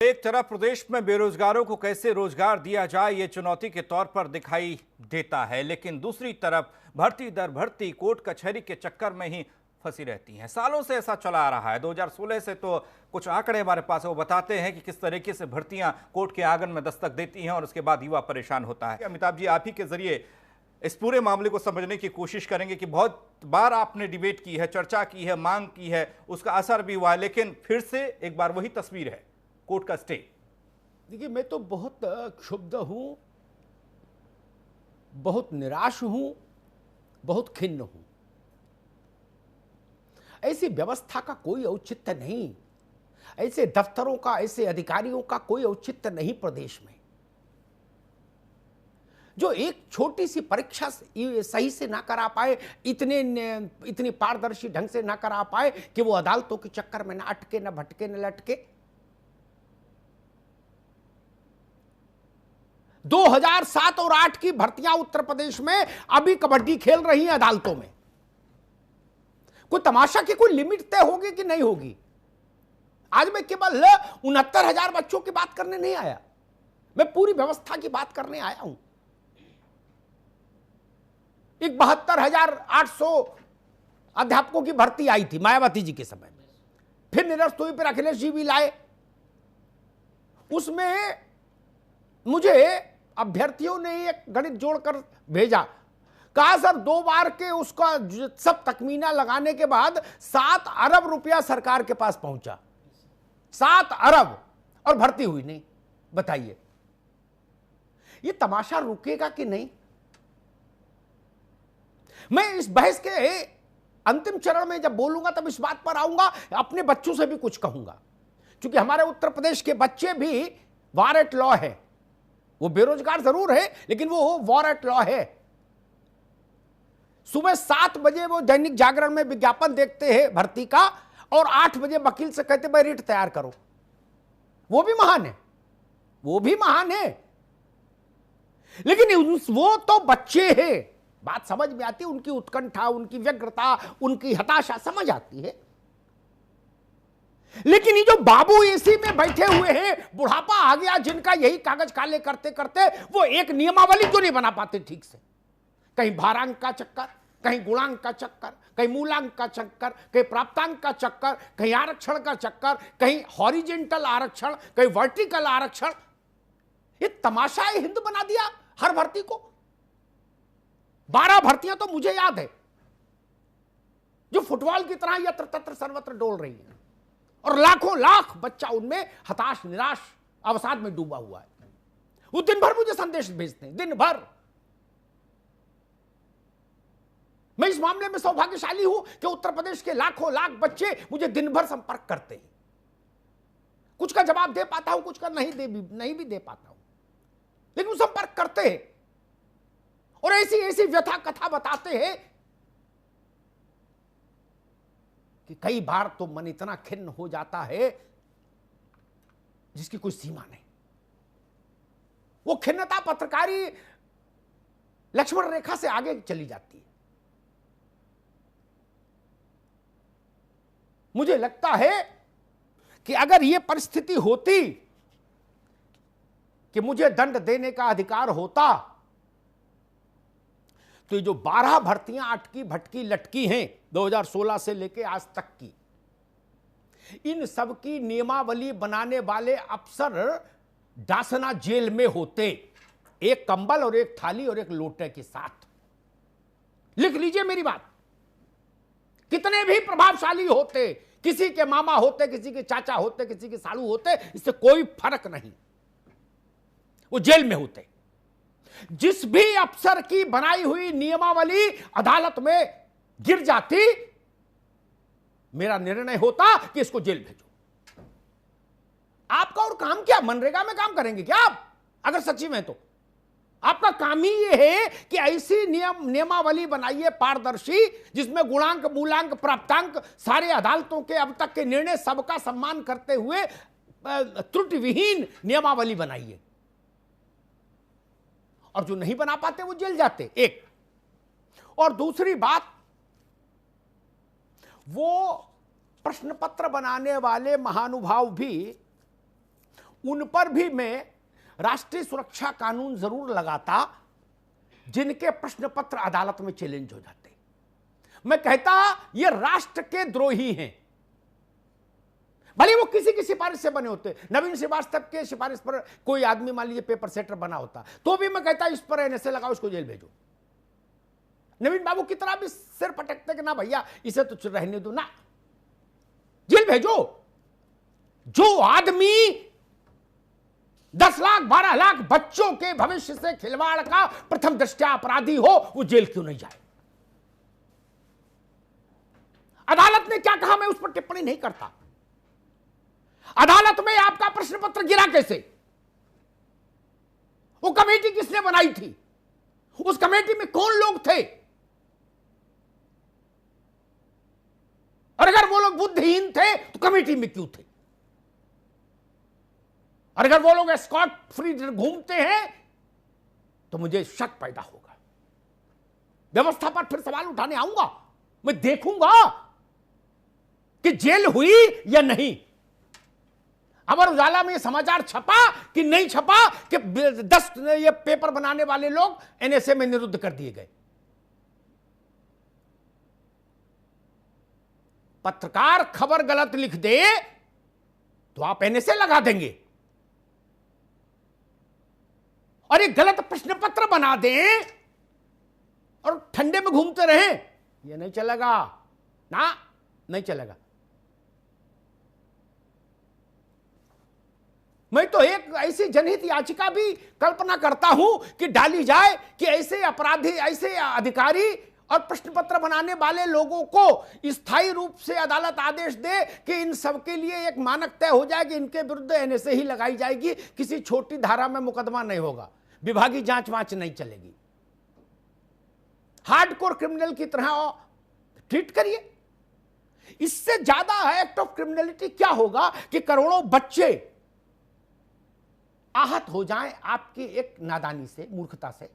एक तरफ प्रदेश में बेरोजगारों को कैसे रोजगार दिया जाए ये चुनौती के तौर पर दिखाई देता है, लेकिन दूसरी तरफ भर्ती दर भर्ती कोर्ट कचहरी के चक्कर में ही फंसी रहती हैं। सालों से ऐसा चला आ रहा है। 2016 से तो कुछ आंकड़े हमारे पास है, वो बताते हैं कि किस तरीके से भर्तियां कोर्ट के आंगन में दस्तक देती हैं और उसके बाद युवा परेशान होता है। अमिताभ जी, आप ही के जरिए इस पूरे मामले को समझने की कोशिश करेंगे कि बहुत बार आपने डिबेट की है, चर्चा की है, मांग की है, उसका असर भी हुआ है, लेकिन फिर से एक बार वही तस्वीर है, कोर्ट का स्टे। देखिए, मैं तो बहुत क्षुब्ध हूं, बहुत निराश हूं, बहुत खिन्न हूं। ऐसी व्यवस्था का कोई औचित्य नहीं, ऐसे दफ्तरों का, ऐसे अधिकारियों का कोई औचित्य नहीं प्रदेश में, जो एक छोटी सी परीक्षा सही से ना करा पाए, इतनी पारदर्शी ढंग से ना करा पाए कि वो अदालतों के चक्कर में ना अटके, ना भटके, ना लटके। 2007 और 8 की भर्तियां उत्तर प्रदेश में अभी कबड्डी खेल रही हैं अदालतों में। कोई तमाशा की कोई लिमिट तय होगी कि नहीं होगी? आज मैं केवल 69,000 बच्चों की बात करने नहीं आया, मैं पूरी व्यवस्था की बात करने आया हूं। एक 72,800 अध्यापकों की भर्ती आई थी मायावती जी के समय में, फिर निरस्त हुई, फिर अखिलेश जी भी लाए। उसमें मुझे अभ्यर्थियों ने एक गणित जोड़कर भेजा, कहा सर 2 बार के उसका सब तकमीना लगाने के बाद 7 अरब रुपया सरकार के पास पहुंचा। 7 अरब, और भर्ती हुई नहीं। बताइए, ये तमाशा रुकेगा कि नहीं? मैं इस बहस के अंतिम चरण में जब बोलूंगा तब इस बात पर आऊंगा, अपने बच्चों से भी कुछ कहूंगा, क्योंकि हमारे उत्तर प्रदेश के बच्चे भी वॉर एट लॉ है। वो बेरोजगार जरूर है, लेकिन वो वॉर एट लॉ है। सुबह 7 बजे वो दैनिक जागरण में विज्ञापन देखते हैं भर्ती का, और 8 बजे वकील से कहते भाई रिट तैयार करो। वो भी महान है, वो भी महान है, लेकिन वो तो बच्चे हैं। बात समझ में आती है, उनकी उत्कंठा, उनकी व्यग्रता, उनकी हताशा समझ आती है। लेकिन ये जो बाबू एसी में बैठे हुए हैं, बुढ़ापा आ गया जिनका, यही कागज काले करते करते वो एक नियमावली क्यों नहीं बना पाते ठीक से? कहीं भारांक का चक्कर, कहीं गुणांक का चक्कर, कहीं मूलांक का चक्कर, कहीं प्राप्तांक का चक्कर, कहीं आरक्षण का चक्कर, कहीं हॉरिजेंटल आरक्षण, कहीं वर्टिकल आरक्षण। ये तमाशा हिंद बना दिया हर भर्ती को। 12 भर्तियां तो मुझे याद है जो फुटबॉल की तरह यत्र तत्र सर्वत्र डोल रही है, और लाखों लाख बच्चा उनमें हताश, निराश अवसाद में डूबा हुआ है। वो दिन भर मुझे संदेश भेजते हैं, दिन भर। मैं इस मामले में सौभाग्यशाली हूं कि उत्तर प्रदेश के लाखों लाख बच्चे मुझे दिन भर संपर्क करते हैं। कुछ का जवाब दे पाता हूं, कुछ का नहीं भी दे पाता हूं, लेकिन वो संपर्क करते हैं और ऐसी ऐसी व्यथा कथा बताते हैं कि कई बार तो मन इतना खिन्न हो जाता है जिसकी कोई सीमा नहीं। वो खिन्नता पत्रकारी लक्ष्मण रेखा से आगे चली जाती है। मुझे लगता है कि अगर यह परिस्थिति होती कि मुझे दंड देने का अधिकार होता, तो ये जो 12 भर्तियां अटकी भटकी लटकी हैं 2016 से लेके आज तक की, इन सब की नियमावली बनाने वाले अफसर डासना जेल में होते, एक कंबल और एक थाली और एक लोटे के साथ। लिख लीजिए मेरी बात। कितने भी प्रभावशाली होते, किसी के मामा होते, किसी के चाचा होते, किसी के सालू होते, इससे कोई फर्क नहीं, वो जेल में होते। जिस भी अफसर की बनाई हुई नियमावली अदालत में गिर जाती, मेरा निर्णय होता कि इसको जेल भेजो। आपका और काम क्या? मनरेगा में काम करेंगे क्या आप? अगर सच्ची में तो आपका काम ही यह है कि ऐसी नियमावली बनाइए पारदर्शी, जिसमें गुणांक, मूलांक, प्राप्तांक, सारे अदालतों के अब तक के निर्णय सबका सम्मान करते हुए त्रुटि विहीन नियमावली बनाइए। और जो नहीं बना पाते वो जेल जाते, एक। और दूसरी बात, वो प्रश्न पत्र बनाने वाले महानुभाव भी उन पर भी मैं राष्ट्रीय सुरक्षा कानून जरूर लगाता जिनके प्रश्न पत्र अदालत में चैलेंज हो जाते। मैं कहता ये राष्ट्र के द्रोही हैं, भले वो किसी की सिफारिश से बने होते। नवीन श्रीवास्तव के सिफारिश पर कोई आदमी मान लीजिए पेपर सेटर बना होता तो भी मैं कहता इस पर एनएसए लगाओ, इसको जेल भेजो। नवीन बाबू की तरह भी सिर पटकते कि ना भैया इसे तो रहने दो ना, जेल भेजो। जो आदमी 10 लाख 12 लाख बच्चों के भविष्य से खिलवाड़ का प्रथम दृष्टया अपराधी हो, वो जेल क्यों नहीं जाए? अदालत ने क्या कहा मैं उस पर टिप्पणी नहीं करता। अदालत में आपका प्रश्न पत्र गिरा कैसे? वो कमेटी किसने बनाई थी? उस कमेटी में कौन लोग थे? और अगर वो लोग बुद्धिहीन थे तो कमेटी में क्यों थे? और अगर वो लोग एस्कॉर्ट फ्री घूमते हैं तो मुझे शक पैदा होगा। व्यवस्था पर फिर सवाल उठाने आऊंगा, मैं देखूंगा कि जेल हुई या नहीं। अमर उजाला में समाचार छपा कि नहीं छपा कि 10 ये पेपर बनाने वाले लोग एनएसए में निरुद्ध कर दिए गए। पत्रकार खबर गलत लिख दे तो आप एनएसए लगा देंगे, और ये गलत प्रश्न पत्र बना दें और ठंडे में घूमते रहें, ये नहीं चलेगा ना, नहीं चलेगा। मैं तो एक ऐसी जनहित याचिका भी कल्पना करता हूं कि डाली जाए कि ऐसे अपराधी, ऐसे अधिकारी और प्रश्न पत्र बनाने वाले लोगों को स्थायी रूप से अदालत आदेश दे कि इन सब के लिए एक मानक तय हो जाए कि इनके विरुद्ध एनएसए ही लगाई जाएगी, किसी छोटी धारा में मुकदमा नहीं होगा, विभागीय जांच वांच नहीं चलेगी। हार्डकोर क्रिमिनल की तरह ट्रीट करिए। इससे ज्यादा एक्ट ऑफ क्रिमिनलिटी क्या होगा कि करोड़ों बच्चे आहत हो जाएं आपकी एक नादानी से, मूर्खता से।